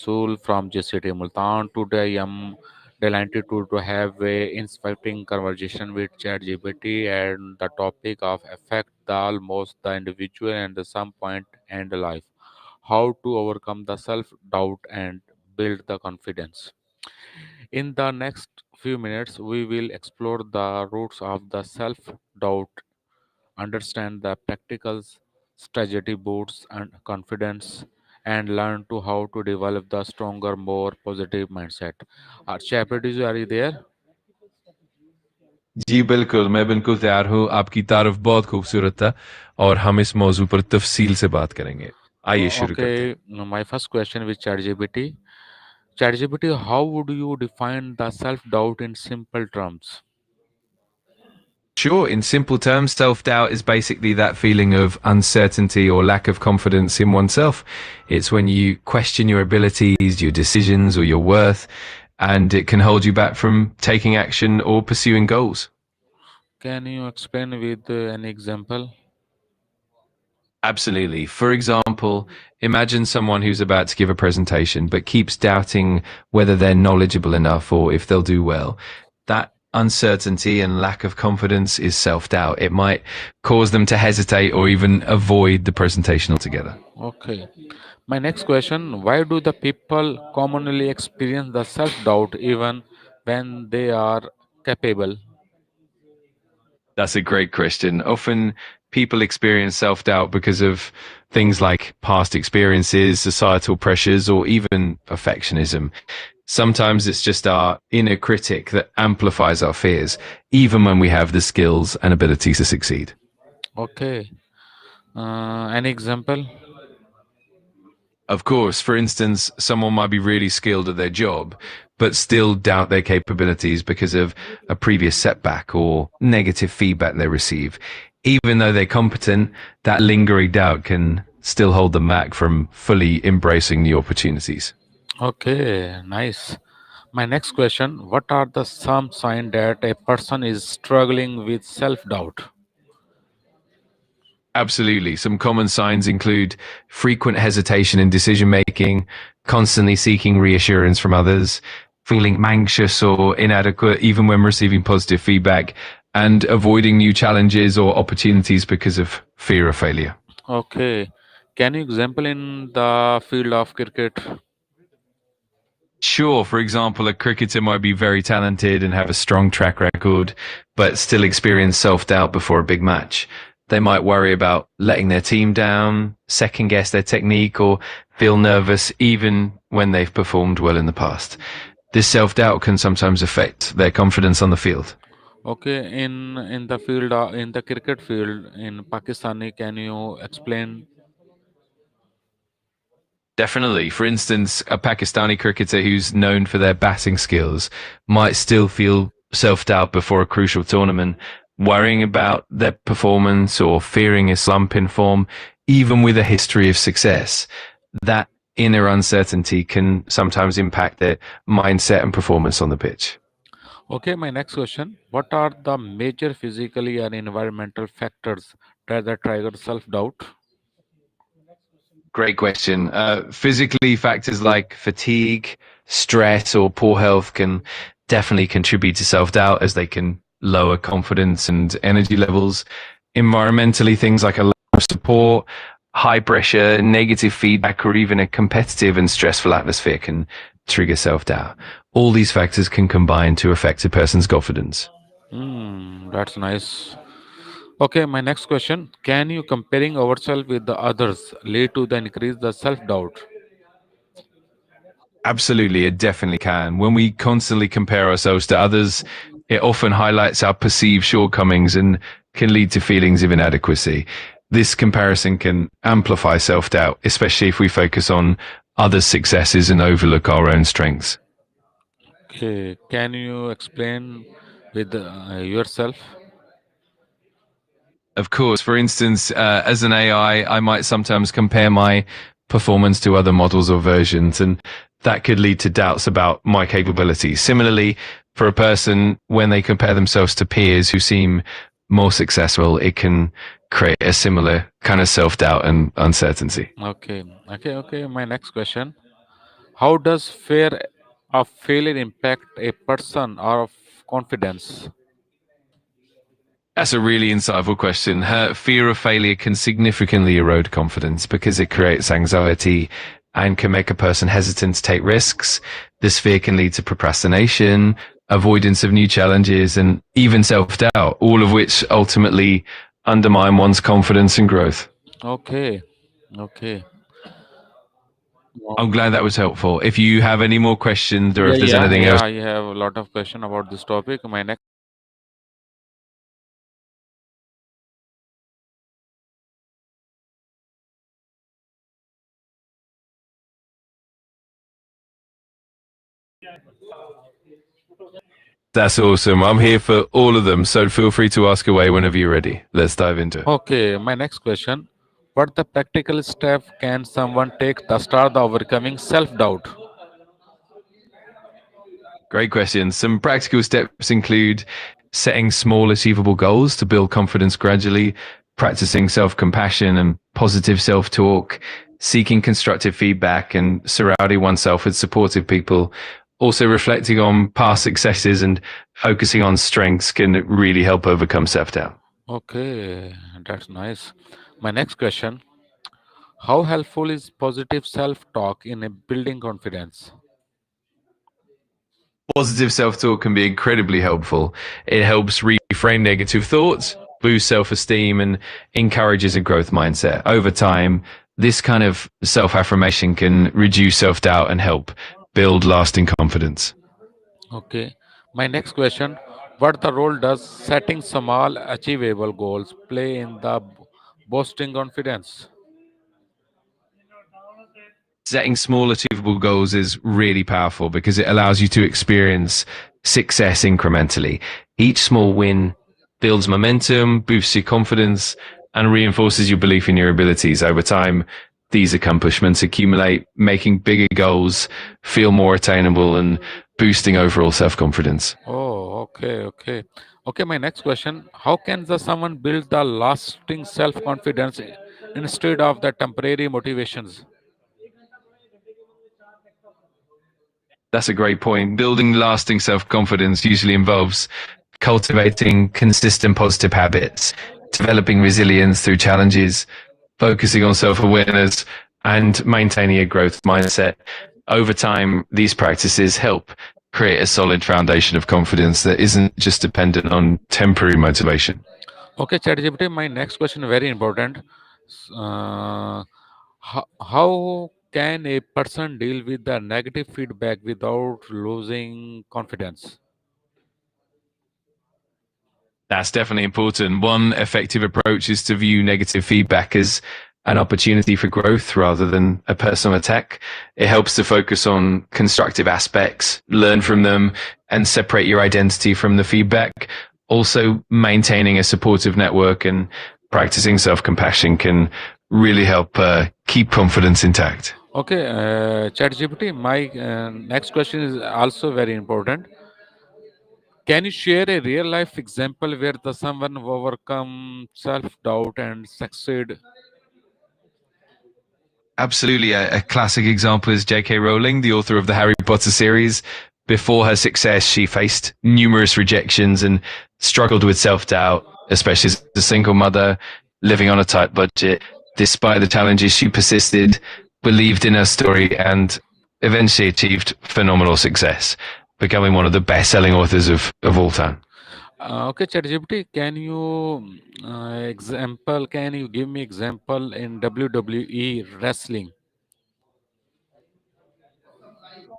Rasul from JCT Multan. Today I am delighted to have a inspiring conversation with ChatGPT and the topic of affect the almost the individual and the some point and life. How to overcome the self-doubt and build the confidence. In the next few minutes, we will explore the roots of the self-doubt, understand the practical strategy boosts and confidence, and learn to how to develop the stronger, more positive mindset. Chapritis, are you there? जी बिल्कुल, मैं बिल्कुल तैयार हूँ। आपकी तारीफ बहुत खूबसूरत था और हम इस मौजू पर तफसील से बात करेंगे। आइए शुरू करते हैं। Okay, my first question with ChatGPT. ChatGPT, how would you define the self-doubt in simple terms? Sure, in simple terms, self-doubt is basically that feeling of uncertainty or lack of confidence in oneself. It's when you question your abilities, your decisions, or your worth, and it can hold you back from taking action or pursuing goals. Can you explain with an example? Absolutely. For example, imagine someone who's about to give a presentation but keeps doubting whether they're knowledgeable enough or if they'll do well. That uncertainty and lack of confidence is self-doubt. It might cause them to hesitate or even avoid the presentation altogether. Okay. My next question, why do the people commonly experience the self doubt even when they are capable? That's a great question. Often people experience self-doubt because of things like past experiences, societal pressures, or even perfectionism. Sometimes it's just our inner critic that amplifies our fears, even when we have the skills and abilities to succeed. Okay. An example? Of course, for instance, someone might be really skilled at their job, but still doubt their capabilities because of a previous setback or negative feedback they receive. Even though they're competent, that lingering doubt can still hold them back from fully embracing new opportunities. Okay, nice. My next question, what are the some sign that a person is struggling with self doubt? Absolutely. Some common signs include frequent hesitation in decision making, constantly seeking reassurance from others, feeling anxious or inadequate even when receiving positive feedback, and avoiding new challenges or opportunities because of fear of failure. Okay. Can you example in the field of cricket? Sure, for example, a cricketer might be very talented and have a strong track record, but still experience self doubt before a big match. They might worry about letting their team down, second guess their technique, or feel nervous even when they've performed well in the past. This self doubt can sometimes affect their confidence on the field. Okay, in the field in the cricket field in Pakistani, can you explain? Definitely. For instance, a Pakistani cricketer who's known for their batting skills might still feel self doubt before a crucial tournament, worrying about their performance or fearing a slump in form, even with a history of success. That inner uncertainty can sometimes impact their mindset and performance on the pitch. Okay, my next question: what are the major physically and environmental factors that trigger self doubt? Great question. Physically, factors like fatigue, stress, or poor health can definitely contribute to self doubt as they can lower confidence and energy levels. Environmentally, things like a lack of support, high pressure, negative feedback, or even a competitive and stressful atmosphere can trigger self doubt. All these factors can combine to affect a person's confidence. That's nice. Okay, my next question: can you comparing ourselves with the others lead to the increase the self doubt? Absolutely, it definitely can. When we constantly compare ourselves to others, it often highlights our perceived shortcomings and can lead to feelings of inadequacy. This comparison can amplify self doubt, especially if we focus on others' successes and overlook our own strengths. Okay, can you explain with yourself? Of course, for instance, as an AI, I might sometimes compare my performance to other models or versions, and that could lead to doubts about my capabilities. Similarly, for a person, when they compare themselves to peers who seem more successful, it can create a similar kind of self doubt and uncertainty. Okay, okay. My next question: How does fear of failure impact a person or of confidence? That's a really insightful question. Her fear of failure can significantly erode confidence because it creates anxiety and can make a person hesitant to take risks. This fear can lead to procrastination, avoidance of new challenges, and even self doubt, all of which ultimately undermine one's confidence and growth. Okay, okay. I'm glad that was helpful. If you have any more questions or Yeah, if there's yeah, anything yeah. else, I have a lot of question about this topic. My next. that's awesome. I'm here for all of them, so feel free to ask away whenever you're ready. Let's dive into it. Okay, my next question. What the practical step can someone take to start the overcoming self-doubt? Great question. Some practical steps include setting small, achievable goals to build confidence gradually, practicing self compassion and positive self talk, seeking constructive feedback, and surrounding oneself with supportive people. Also, reflecting on past successes and focusing on strengths can really help overcome self doubt. Okay, that's nice. My next question. How helpful is positive self-talk in a building confidence? Positive self talk can be incredibly helpful. It helps reframe negative thoughts, boosts self esteem, and encourages a growth mindset. Over time, this kind of self affirmation can reduce self doubt and help build lasting confidence. Okay. My next question. What the role does setting small achievable goals play in the boosting confidence? Setting small, achievable goals is really powerful because it allows you to experience success incrementally. Each small win builds momentum, boosts your confidence, and reinforces your belief in your abilities. Over time, these accomplishments accumulate, making bigger goals feel more attainable and boosting overall self confidence. Oh, okay, okay. Okay, my next question. How can the someone build the lasting self-confidence instead of the temporary motivations? That's a great point. Building lasting self confidence usually involves cultivating consistent positive habits, developing resilience through challenges, focusing on self awareness, and maintaining a growth mindset. Over time, these practices help create a solid foundation of confidence that isn't just dependent on temporary motivation. Okay, ChatGPT, my next question very important. Uh, how can a person deal with the negative feedback without losing confidence? That's definitely important. One effective approach is to view negative feedback as an opportunity for growth rather than a personal attack. It helps to focus on constructive aspects, learn from them, and separate your identity from the feedback. Also, maintaining a supportive network and practicing self compassion can really help keep confidence intact. Okay, ChatGPT, my next question is also very important. Can you share a real life example where the someone overcome self doubt and succeed? Absolutely. A classic example is J.K. Rowling, the author of the Harry Potter series. Before her success, she faced numerous rejections and struggled with self doubt, especially as a single mother living on a tight budget. Despite the challenges, she persisted, believed in her story, and eventually achieved phenomenal success, becoming one of the best selling authors of all time. Okay, ChatGPT, can you example? Can you give me example in WWE wrestling?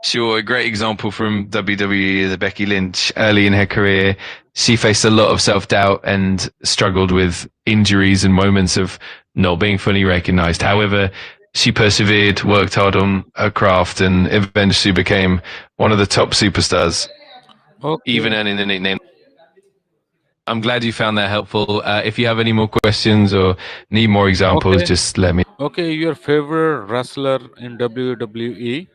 Sure, a great example from WWE is Becky Lynch. Early in her career, she faced a lot of self doubt and struggled with injuries and moments of not being fully recognized. However, she persevered, worked hard on her craft, and eventually became one of the top superstars, even Okay, earning the nickname. I'm glad you found that helpful. If you have any more questions or need more examples, okay, just let me. okay. Your favorite wrestler in WWE?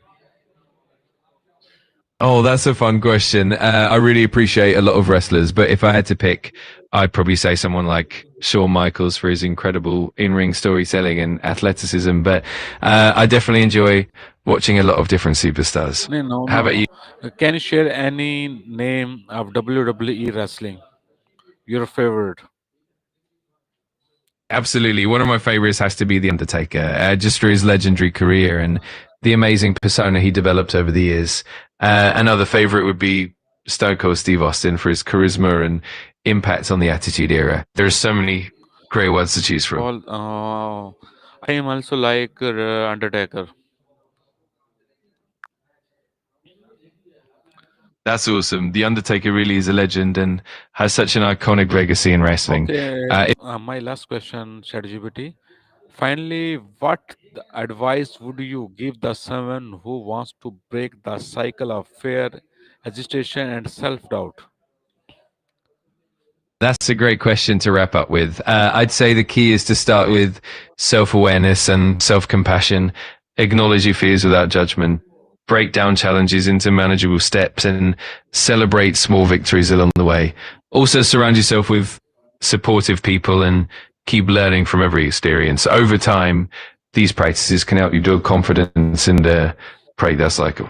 Oh, that's a fun question. I really appreciate a lot of wrestlers, but if I had to pick, I'd probably say someone like Shawn Michaels for his incredible in-ring storytelling and athleticism. But I definitely enjoy watching a lot of different superstars. No, no, How about no. you? Can you share any name of WWE wrestling? Your favorite? Absolutely. One of my favorites has to be The Undertaker, just for his legendary career and the amazing persona he developed over the years. Another favorite would be Stone Cold Steve Austin for his charisma and impact on the Attitude Era. There are so many great ones to choose from. Well, I am also like Undertaker. That's awesome. The Undertaker really is a legend and has such an iconic legacy in wrestling. Okay, Uh, my last question, ChatGPT. Finally, what advice would you give the someone who wants to break the cycle of fear, hesitation, and self-doubt? That's a great question to wrap up with. I'd say the key is to start with self awareness and self compassion. Acknowledge your fears without judgment. Break down challenges into manageable steps and celebrate small victories along the way. Also, surround yourself with supportive people and keep learning from every experience. Over time, these practices can help you build confidence and break that cycle.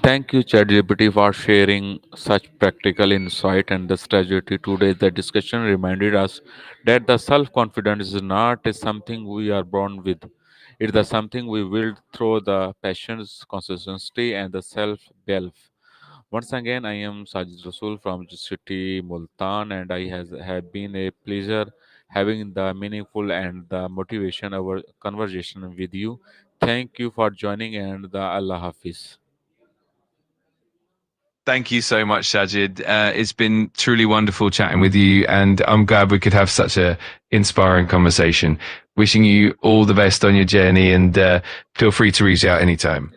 Thank you, ChatGPT, for sharing such practical insight and the strategy today. The discussion reminded us that the self-confidence is not a something we are born with. It's the something we build through the passions, consistency, and the self-belief. Once again, I am Sajid Rasul from city Multan, and I has have been a pleasure having the meaningful and the motivation our conversation with you. Thank you for joining, and the Allah Hafiz. Thank you so much, Sajid. It's been truly wonderful chatting with you, and I'm glad we could have such a inspiring conversation. Wishing you all the best on your journey, and feel free to reach out anytime.